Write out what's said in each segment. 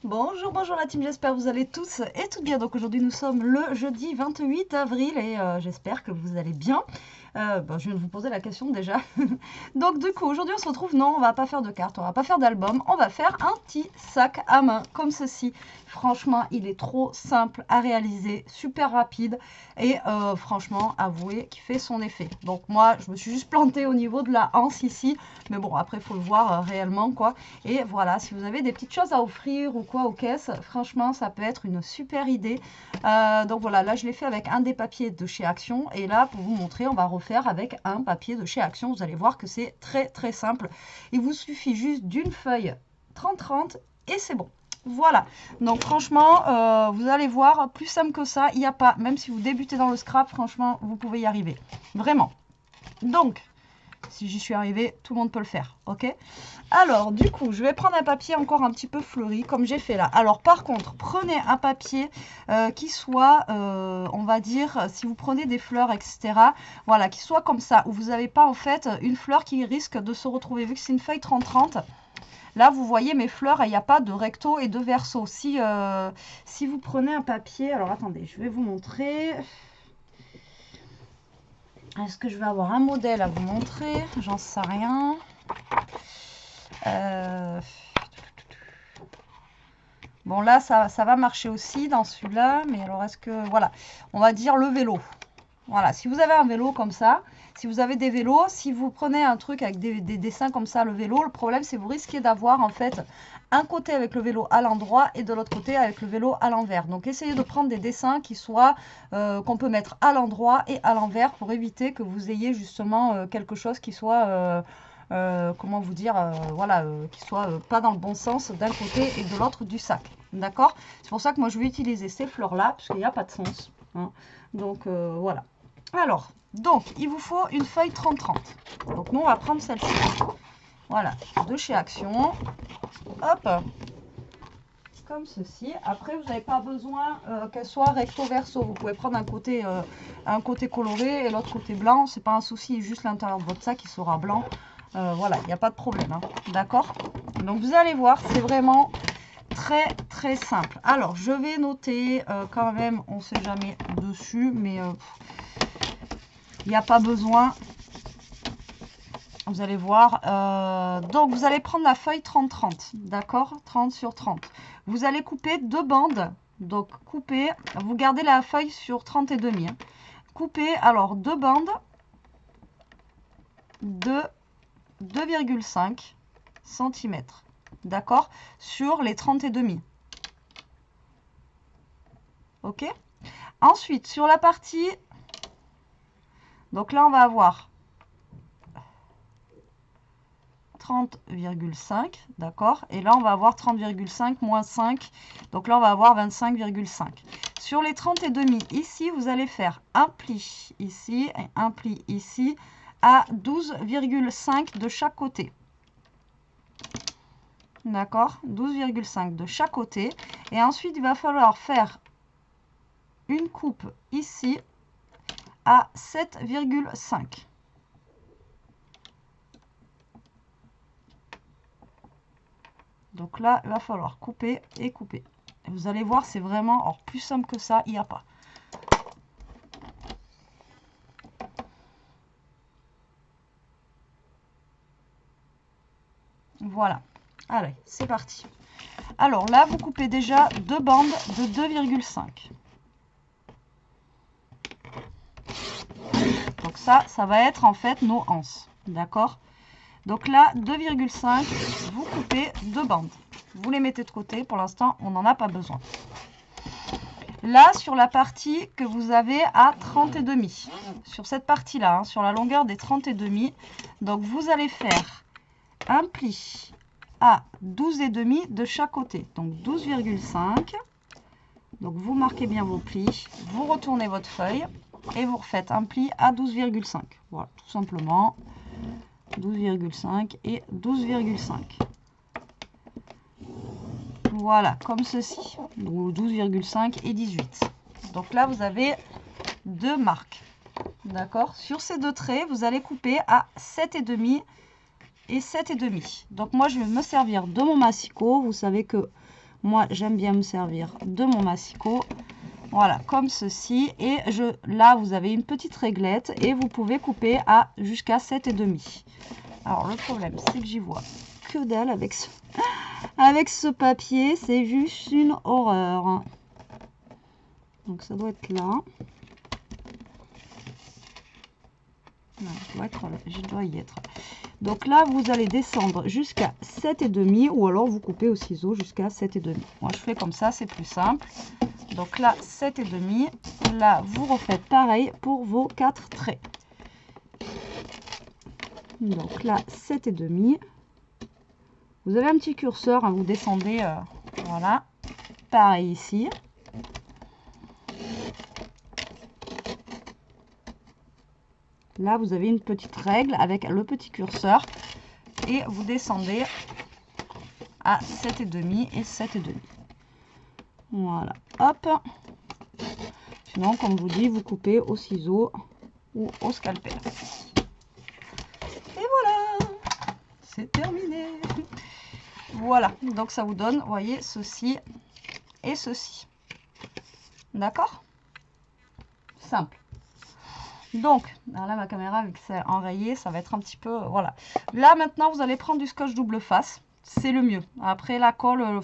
Bonjour, bonjour la team, j'espère que vous allez tous et toutes bien. Donc aujourd'hui nous sommes le jeudi 28 avril et j'espère que vous allez bien. Je viens de vous poser la question déjà. Donc du coup aujourd'hui on se retrouve, non on va pas faire de cartes, on va pas faire d'album, on va faire un petit sac à main comme ceci. Franchement il est trop simple à réaliser, super rapide et franchement avouez qu'il fait son effet. Donc moi je me suis juste plantée au niveau de la hanse ici, mais bon après il faut le voir réellement quoi. Et voilà, si vous avez des petites choses à offrir ou quoi aux caisses, franchement ça peut être une super idée. Donc voilà, là je l'ai fait avec un des papiers de chez Action et là pour vous montrer on va refaire avec un papier de chez Action. Vous allez voir que c'est très très simple. Il vous suffit juste d'une feuille 30-30 et c'est bon. Voilà, donc franchement, vous allez voir, plus simple que ça, il n'y a pas. Même si vous débutez dans le scrap, franchement, vous pouvez y arriver. Vraiment. Donc, si j'y suis arrivée, tout le monde peut le faire, ok? Alors, du coup, je vais prendre un papier encore un petit peu fleuri, comme j'ai fait là. Alors, par contre, prenez un papier qui soit, on va dire, si vous prenez des fleurs, etc., voilà, qui soit comme ça, où vous n'avez pas, en fait, une fleur qui risque de se retrouver. Vu que c'est une feuille 30-30, là, vous voyez mes fleurs, il n'y a pas de recto et de verso. Si vous prenez un papier, alors attendez, je vais vous montrer. Est-ce que je vais avoir un modèle à vous montrer? J'en sais rien. Bon, là, ça va marcher aussi dans celui-là. Mais alors, est-ce que... Voilà, on va dire le vélo. Voilà, si vous avez un vélo comme ça, si vous avez des vélos, si vous prenez un truc avec des dessins comme ça, le vélo, le problème, c'est que vous risquez d'avoir, en fait, un côté avec le vélo à l'endroit et de l'autre côté avec le vélo à l'envers. Donc, essayez de prendre des dessins qui soient, qu'on peut mettre à l'endroit et à l'envers pour éviter que vous ayez justement quelque chose qui soit... comment vous dire, voilà, qui soit pas dans le bon sens d'un côté et de l'autre du sac. D'accord? C'est pour ça que moi je vais utiliser ces fleurs-là, parce qu'il n'y a pas de sens. Hein. Donc voilà. Alors, donc il vous faut une feuille 30-30. Donc nous on va prendre celle-ci. Voilà, de chez Action. Hop, comme ceci. Après, vous n'avez pas besoin qu'elle soit recto verso. Vous pouvez prendre un côté coloré et l'autre côté blanc. C'est pas un souci, juste l'intérieur de votre sac qui sera blanc. Voilà, il n'y a pas de problème. Hein. D'accord? Donc vous allez voir, c'est vraiment très très simple. Alors, je vais noter quand même, on ne sait jamais dessus, mais il n'y a pas besoin. Vous allez voir. Donc, vous allez prendre la feuille 30-30. D'accord? 30 sur 30. Vous allez couper deux bandes. Donc, coupez. Vous gardez la feuille sur 30 et demi. Hein. Coupez alors deux bandes de 2,5 cm. D'accord? Sur les 30 et demi. Ok? Ensuite, sur la partie... Donc là, on va avoir 30,5, d'accord? Et là, on va avoir 30,5 moins 5. Donc là, on va avoir 25,5. Sur les 30 et demi, ici, vous allez faire un pli ici et un pli ici à 12,5 de chaque côté. D'accord? 12,5 de chaque côté. Et ensuite, il va falloir faire une coupe ici à 7,5. Donc là, il va falloir couper et couper. Et vous allez voir, c'est vraiment, alors plus simple que ça, il n'y a pas. Voilà. Allez, c'est parti. Alors là, vous coupez déjà deux bandes de 2,5. Donc ça va être en fait nos anses. D'accord? Donc là, 2,5, vous coupez deux bandes. Vous les mettez de côté. Pour l'instant, on n'en a pas besoin. Là, sur la partie que vous avez à 30 et demi, sur cette partie-là, hein, sur la longueur des 30 et demi, donc vous allez faire un pli à 12 et demi de chaque côté. Donc 12,5. Donc vous marquez bien vos plis, vous retournez votre feuille et vous refaites un pli à 12,5. Voilà, tout simplement. 12,5 et 12,5. Voilà, comme ceci. 12,5 et 18. Donc là, vous avez deux marques. D'accord? Sur ces deux traits, vous allez couper à 7,5 et 7,5. Donc moi, je vais me servir de mon massicot. Vous savez que Moi, j'aime bien me servir de mon massicot. Voilà, comme ceci. Et là, vous avez une petite réglette et vous pouvez couper à jusqu'à 7,5. Alors, le problème, c'est que j'y vois que dalle avec ce papier. C'est juste une horreur. Donc, ça doit être là. Non, je dois y être. Donc là, vous allez descendre jusqu'à 7,5 ou alors vous coupez au ciseau jusqu'à 7,5. Moi, je fais comme ça, c'est plus simple. Donc là, 7,5. Là, vous refaites pareil pour vos 4 traits. Donc là, 7,5. Vous avez un petit curseur, hein, vous descendez, voilà. Pareil ici. Là, vous avez une petite règle avec le petit curseur et vous descendez à 7,5 et 7,5. Voilà, hop. Sinon, comme je vous dis, vous coupez au ciseau ou au scalpel. Et voilà, c'est terminé. Voilà, donc ça vous donne, vous voyez, ceci et ceci. D'accord? Simple. Donc, alors là, ma caméra, vu que c'est enrayé, ça va être un petit peu... Voilà. Là, maintenant, vous allez prendre du scotch double face. C'est le mieux. Après, la colle, le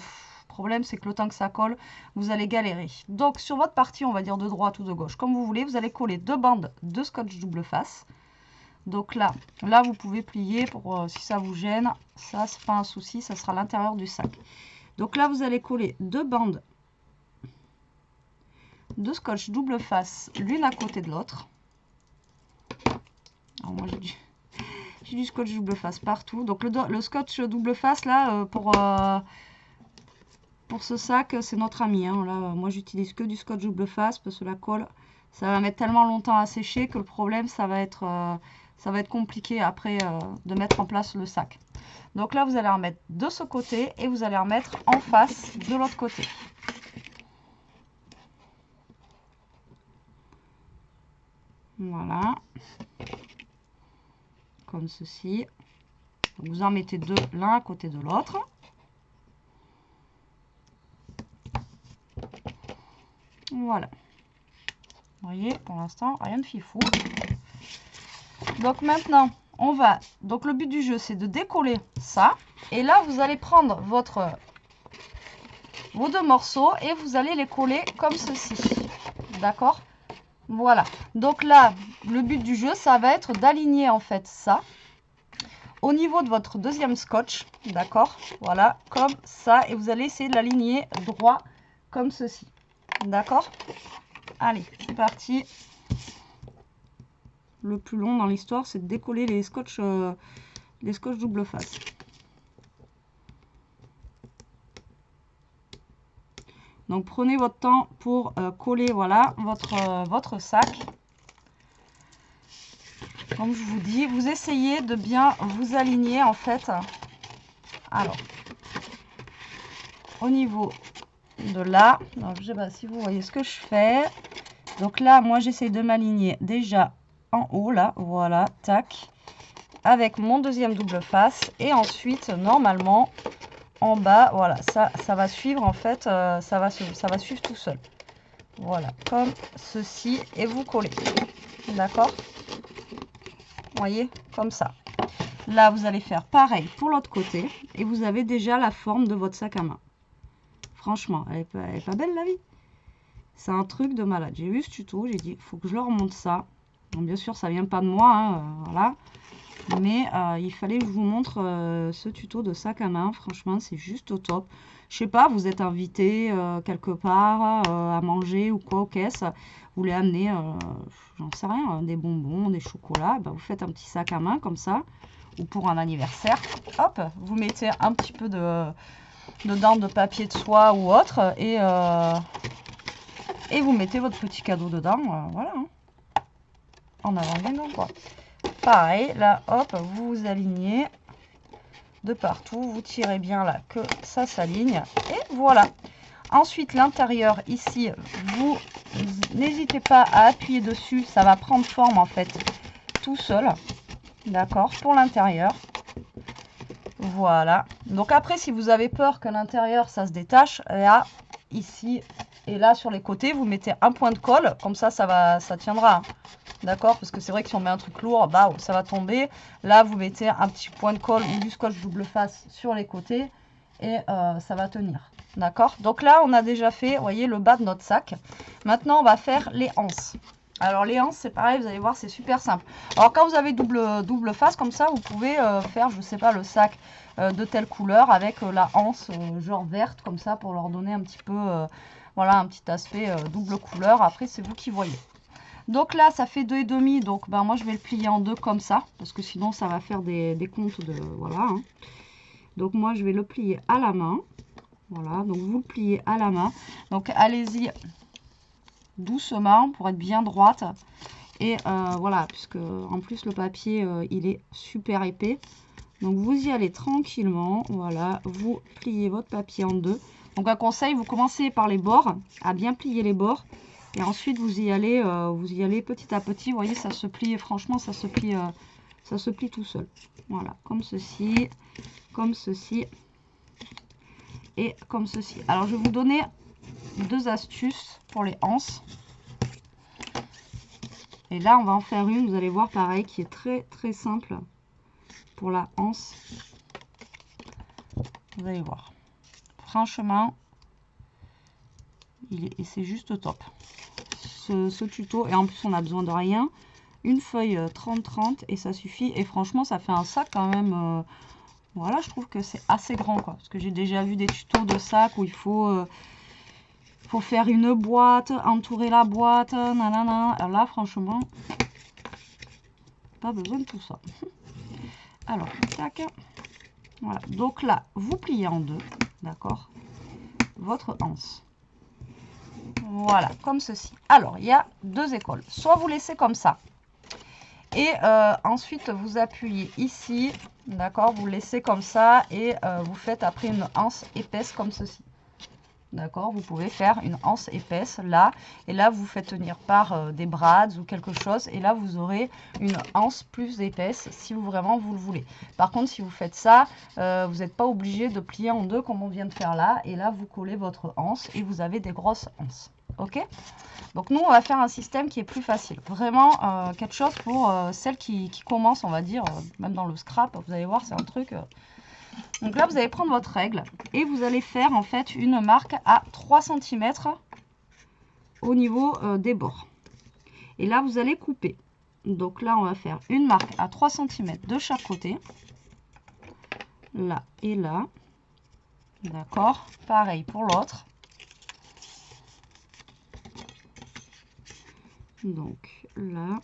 problème, c'est que le temps que ça colle, vous allez galérer. Donc, sur votre partie, on va dire de droite ou de gauche, comme vous voulez, vous allez coller 2 bandes de scotch double face. Donc là, vous pouvez plier pour si ça vous gêne. Ça, c'est pas un souci, ça sera l'intérieur du sac. Donc là, vous allez coller 2 bandes de scotch double face, l'une à côté de l'autre. Alors moi j'ai du scotch double face partout. Donc le scotch double face là pour ce sac c'est notre ami. Hein. Là, moi j'utilise que du scotch double face parce que la colle ça va mettre tellement longtemps à sécher que le problème ça va être compliqué après de mettre en place le sac. Donc là vous allez en mettre de ce côté et vous allez en mettre en face de l'autre côté. Voilà. Comme ceci. Vous en mettez 2 l'un à côté de l'autre. Voilà. Vous voyez, pour l'instant, rien de fifou. Donc maintenant, on va... Donc le but du jeu, c'est de décoller ça. Et là, vous allez prendre vos 2 morceaux et vous allez les coller comme ceci. D'accord ? Voilà. Donc là, le but du jeu, ça va être d'aligner en fait ça au niveau de votre deuxième scotch. D'accord ? Voilà, comme ça. Et vous allez essayer de l'aligner droit comme ceci. D'accord ? Allez, c'est parti. Le plus long dans l'histoire, c'est de décoller les scotch double face. Donc prenez votre temps pour coller voilà, votre sac. Comme je vous dis, vous essayez de bien vous aligner en fait. Alors, au niveau de là, donc, je sais pas si vous voyez ce que je fais. Donc là, moi j'essaye de m'aligner déjà en haut là, voilà, tac, avec mon deuxième double face. Et ensuite, normalement, en bas, voilà, ça va suivre en fait, ça va suivre tout seul. Voilà, comme ceci, et vous collez. D'accord ? Vous voyez, comme ça. Là, vous allez faire pareil pour l'autre côté, et vous avez déjà la forme de votre sac à main. Franchement, elle est pas belle la vie. C'est un truc de malade. J'ai vu ce tuto, j'ai dit, il faut que je leur montre ça. Donc, bien sûr, ça vient pas de moi, hein, voilà. Mais il fallait que je vous montre ce tuto de sac à main. Franchement, c'est juste au top. Je sais pas, vous êtes invité quelque part à manger ou quoi aux caisses. Vous voulez amener, j'en sais rien, des bonbons, des chocolats. Bah, vous faites un petit sac à main comme ça. Ou pour un anniversaire. Hop, vous mettez un petit peu dedans de papier de soie ou autre. Et vous mettez votre petit cadeau dedans. Voilà. Hein. En avant gagnant quoi. Pareil, là, hop, vous vous alignez de partout. Vous tirez bien là que ça s'aligne. Et voilà. Ensuite, l'intérieur, ici, vous n'hésitez pas à appuyer dessus. Ça va prendre forme, en fait, tout seul. D'accord, pour l'intérieur. Voilà. Donc après, si vous avez peur que l'intérieur, ça se détache, là, ici et là, sur les côtés, vous mettez un point de colle. Comme ça, ça tiendra. Hein. D'accord? Parce que c'est vrai que si on met un truc lourd, bah, ça va tomber. Là, vous mettez un petit point de colle ou du scotch double face sur les côtés. Et ça va tenir. D'accord? Donc là, on a déjà fait, vous voyez, le bas de notre sac. Maintenant, on va faire les anses. Alors les anses, c'est pareil, vous allez voir, c'est super simple. Alors quand vous avez double face comme ça, vous pouvez faire, je sais pas, le sac de telle couleur avec la anse genre verte comme ça pour leur donner un petit peu, voilà, un petit aspect double couleur. Après, c'est vous qui voyez. Donc là, ça fait 2,5, donc ben, moi je vais le plier en deux comme ça, parce que sinon ça va faire des comptes de, voilà. Hein. Donc moi je vais le plier à la main. Voilà, donc vous le pliez à la main. Donc allez-y doucement pour être bien droite. Et voilà, puisque en plus le papier il est super épais. Donc vous y allez tranquillement. Voilà, vous pliez votre papier en deux. Donc un conseil, vous commencez par les bords, à bien plier les bords. Et ensuite vous y allez petit à petit. Vous voyez, ça se plie, franchement, ça se plie tout seul. Voilà, comme ceci, et comme ceci. Alors je vais vous donner deux astuces pour les anses. Et là on va en faire une, vous allez voir pareil, qui est très très simple pour la anse. Vous allez voir. Franchement, et c'est juste top. Ce tuto, et en plus on n'a besoin de rien. Une feuille 30-30 et ça suffit. Et franchement ça fait un sac quand même. Voilà, je trouve que c'est assez grand quoi. Parce que j'ai déjà vu des tutos de sac où il faut faire une boîte, entourer la boîte, nanana. Alors là, franchement, pas besoin de tout ça. Alors, tac. Voilà. Donc là, vous pliez en deux, d'accord, votre anse. Voilà, comme ceci. Alors, il y a deux écoles. Soit vous laissez comme ça. Et ensuite, vous appuyez ici, d'accord, vous laissez comme ça. Et vous faites après une anse épaisse comme ceci. D'accord, vous pouvez faire une anse épaisse là, et là vous faites tenir par des brads ou quelque chose, et là vous aurez une anse plus épaisse si vraiment vous le voulez. Par contre, si vous faites ça, vous n'êtes pas obligé de plier en deux comme on vient de faire là, et là vous collez votre anse et vous avez des grosses anses. Ok, donc nous on va faire un système qui est plus facile, vraiment quelque chose pour celles qui commencent, on va dire, même dans le scrap, vous allez voir, c'est un truc... Donc là, vous allez prendre votre règle et vous allez faire en fait une marque à 3 cm au niveau des bords. Et là, vous allez couper. Donc là, on va faire une marque à 3 cm de chaque côté. Là et là. D'accord. Pareil pour l'autre. Donc là,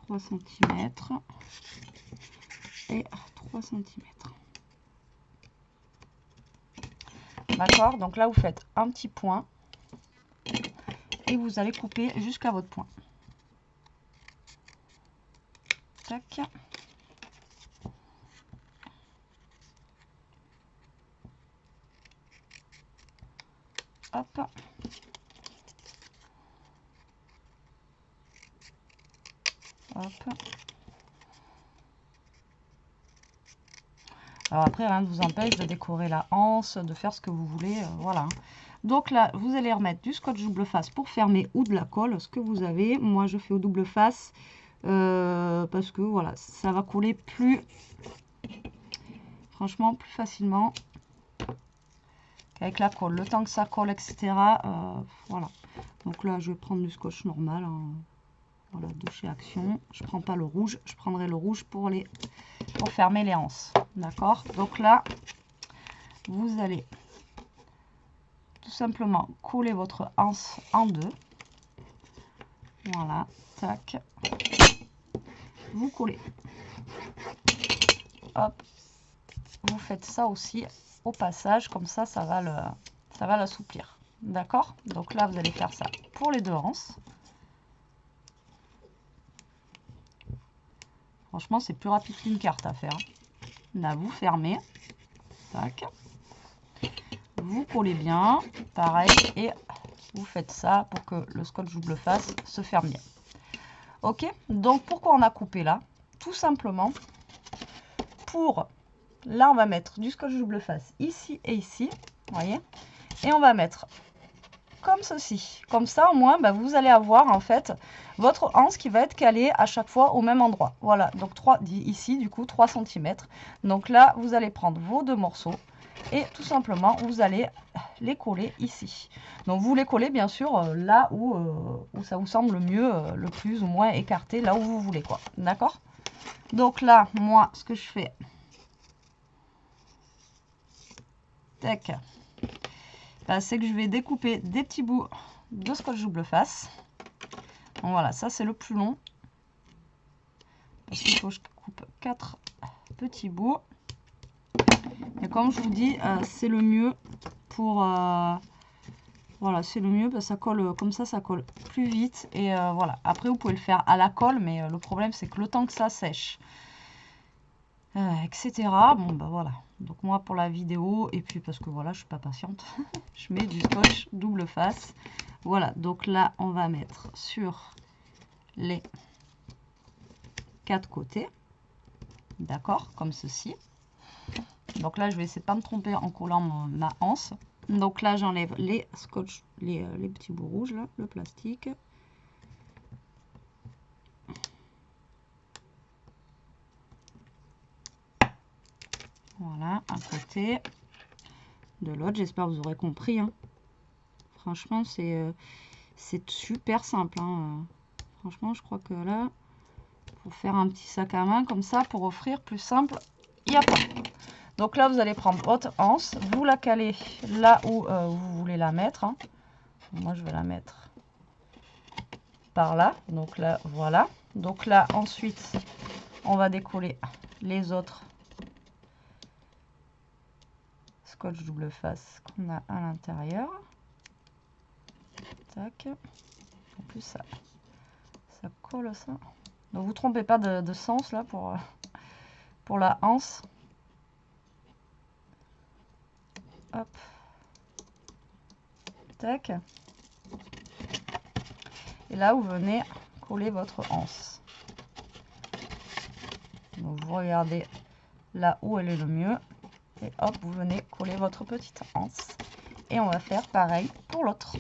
3 cm. Et 3 cm. D'accord, donc là vous faites un petit point et vous allez couper jusqu'à votre point. Tac. Hop. Hop. Alors après, rien ne vous empêche de décorer la anse, de faire ce que vous voulez, voilà. Donc là, vous allez remettre du scotch double face pour fermer ou de la colle, ce que vous avez. Moi, je fais au double face parce que voilà, ça va coller plus, franchement, plus facilement qu'avec la colle. Le temps que ça colle, etc. Voilà. Donc là, je vais prendre du scotch normal, hein, voilà, de chez Action. Je prends pas le rouge, je prendrai le rouge pour fermer les anses. D'accord, donc là vous allez tout simplement coller votre anse en deux. Voilà, tac, vous collez, hop, vous faites ça aussi au passage, comme ça ça va l'assouplir. D'accord, donc là vous allez faire ça pour les deux anses. Franchement, c'est plus rapide qu'une carte à faire. Là, vous fermez. Tac. Vous collez bien. Pareil. Et vous faites ça pour que le scotch double face se ferme bien. Ok. Donc, pourquoi on a coupé là? Tout simplement là on va mettre du scotch double face ici et ici, vous voyez, et on va mettre comme ceci. Comme ça, au moins, bah, vous allez avoir en fait votre anse qui va être calée à chaque fois au même endroit. Voilà, donc ici, du coup, 3 cm. Donc là, vous allez prendre vos deux morceaux et tout simplement, vous allez les coller ici. Donc vous les collez bien sûr là où ça vous semble le mieux, le plus ou moins écarté, là où vous voulez, quoi. D'accord? Donc là, moi, ce que je fais, tac, bah, c'est que je vais découper des petits bouts de scotch double face. Donc voilà, ça c'est le plus long. Parce qu'il faut que je coupe 4 petits bouts. Et comme je vous dis, c'est le mieux pour... voilà, c'est le mieux, parce que ça colle comme ça colle plus vite. Et voilà, après vous pouvez le faire à la colle, mais le problème c'est que le temps que ça sèche, etc. Bon bah voilà. Donc moi pour la vidéo, et puis parce que voilà, je suis pas patiente, je mets du scotch double face. Voilà, donc là on va mettre sur les 4 côtés, d'accord, comme ceci. Donc là je vais essayer de pas me tromper en collant ma anse. Donc là j'enlève les scotch, les petits bouts rouges là, le plastique. Voilà, un côté. De l'autre, j'espère que vous aurez compris, hein. Franchement, c'est super simple, hein. Franchement, je crois que là, pour faire un petit sac à main comme ça, pour offrir, plus simple, il n'y a pas. Donc là, vous allez prendre votre anse, vous la calez là où vous voulez la mettre, hein. Moi, je vais la mettre par là. Donc là, voilà. Donc là, ensuite, on va décoller les autres scotch double face qu'on a à l'intérieur. Tac. En plus, ça colle ça. Donc vous trompez pas de sens là pour la anse. Hop. Tac. Et là vous venez coller votre anse. Donc vous regardez là où elle est le mieux. Et hop, vous venez coller votre petite anse. Et on va faire pareil pour l'autre.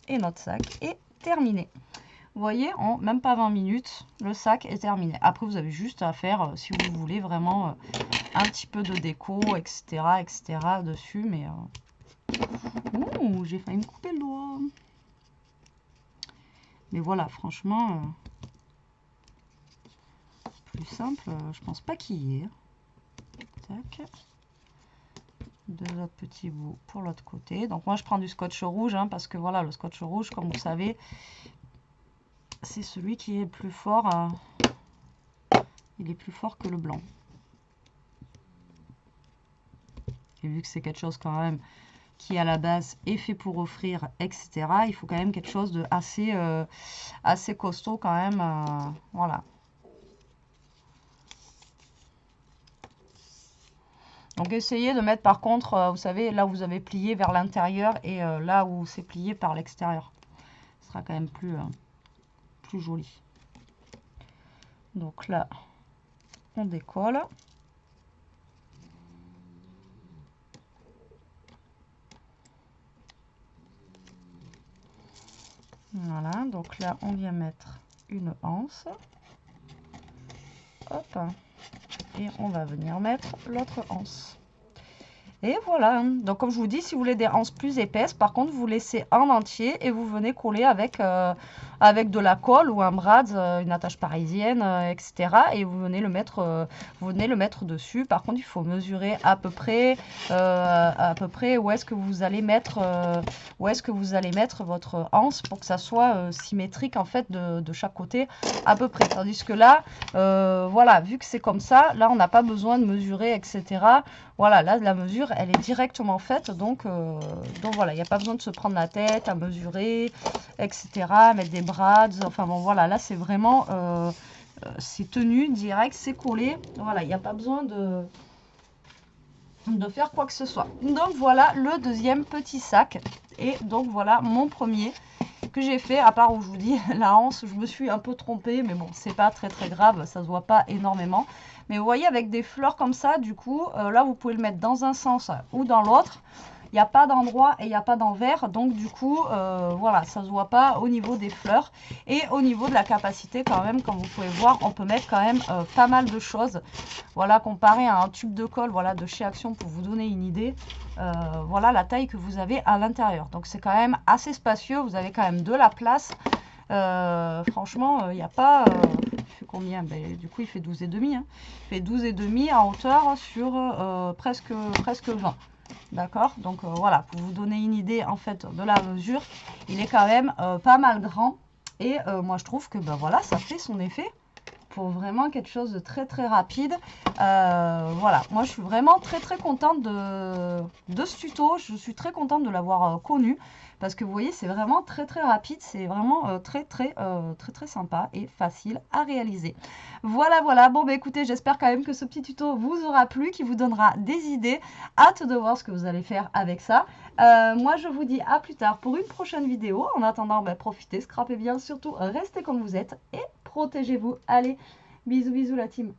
Et notre sac est terminé. Vous voyez, en même pas 20 minutes, le sac est terminé. Après, vous avez juste à faire, si vous voulez, vraiment un petit peu de déco, etc. dessus. Mais ouh, j'ai failli me couper le doigt. Mais voilà, franchement, plus simple, je pense pas qu'il y ait. Tac. Deux autres petits bouts pour l'autre côté. Donc moi, je prends du scotch rouge, hein, parce que voilà, le scotch rouge, comme vous savez, c'est celui qui est plus fort. Il est plus fort que le blanc. Et vu que c'est quelque chose quand même qui à la base est fait pour offrir, etc., il faut quand même quelque chose de assez costaud quand même. Voilà. Donc essayez de mettre par contre, vous savez, là où vous avez plié vers l'intérieur et là où c'est plié par l'extérieur. Ce sera quand même plus joli. Donc là, on décolle. Voilà, donc là, on vient mettre une anse. Hop. Et on va venir mettre l'autre anse. Et voilà, donc comme je vous dis, si vous voulez des anses plus épaisses, par contre, vous laissez en entier et vous venez coller avec de la colle ou un brad, une attache parisienne, etc. Et vous venez le mettre dessus. Par contre, il faut mesurer à peu près où est-ce que vous allez mettre votre anse pour que ça soit symétrique en fait de chaque côté à peu près. Tandis que là, voilà, vu que c'est comme ça, là on n'a pas besoin de mesurer, etc. Voilà, là la mesure elle est directement faite, donc voilà, il n'y a pas besoin de se prendre la tête à mesurer, etc. Mettre des brads, enfin bon voilà, là c'est vraiment c'est tenu direct, c'est collé, voilà, il n'y a pas besoin de faire quoi que ce soit. Donc voilà le deuxième petit sac, et donc voilà mon premier que j'ai fait, à part où je vous dis la anse, je me suis un peu trompée, mais bon, c'est pas très très grave, ça se voit pas énormément. Mais vous voyez, avec des fleurs comme ça, du coup, là, vous pouvez le mettre dans un sens ou dans l'autre. Il n'y a pas d'endroit et il n'y a pas d'envers, donc du coup, voilà, ça ne se voit pas au niveau des fleurs. Et au niveau de la capacité, quand même, comme vous pouvez voir, on peut mettre quand même pas mal de choses. Voilà, comparé à un tube de colle, voilà, de chez Action, pour vous donner une idée. Voilà la taille que vous avez à l'intérieur. Donc c'est quand même assez spacieux, vous avez quand même de la place. Franchement, il n'y a pas... il fait combien? Ben, du coup, il fait 12,5. Hein. Il fait 12,5 en hauteur sur presque 20. D'accord, donc voilà, pour vous donner une idée en fait de la mesure, il est quand même pas mal grand. Et moi je trouve que ben voilà, ça fait son effet pour vraiment quelque chose de très très rapide. Voilà, moi je suis vraiment très très contente de ce tuto. Je suis très contente de l'avoir connu parce que vous voyez, c'est vraiment très très rapide. C'est vraiment très très sympa et facile à réaliser. Voilà, voilà. Bon, bah écoutez, j'espère quand même que ce petit tuto vous aura plu, qui vous donnera des idées. Hâte de voir ce que vous allez faire avec ça. Moi, je vous dis à plus tard pour une prochaine vidéo. En attendant, bah, profitez, scrapez bien, surtout restez comme vous êtes et protégez-vous. Allez, bisous, bisous la team.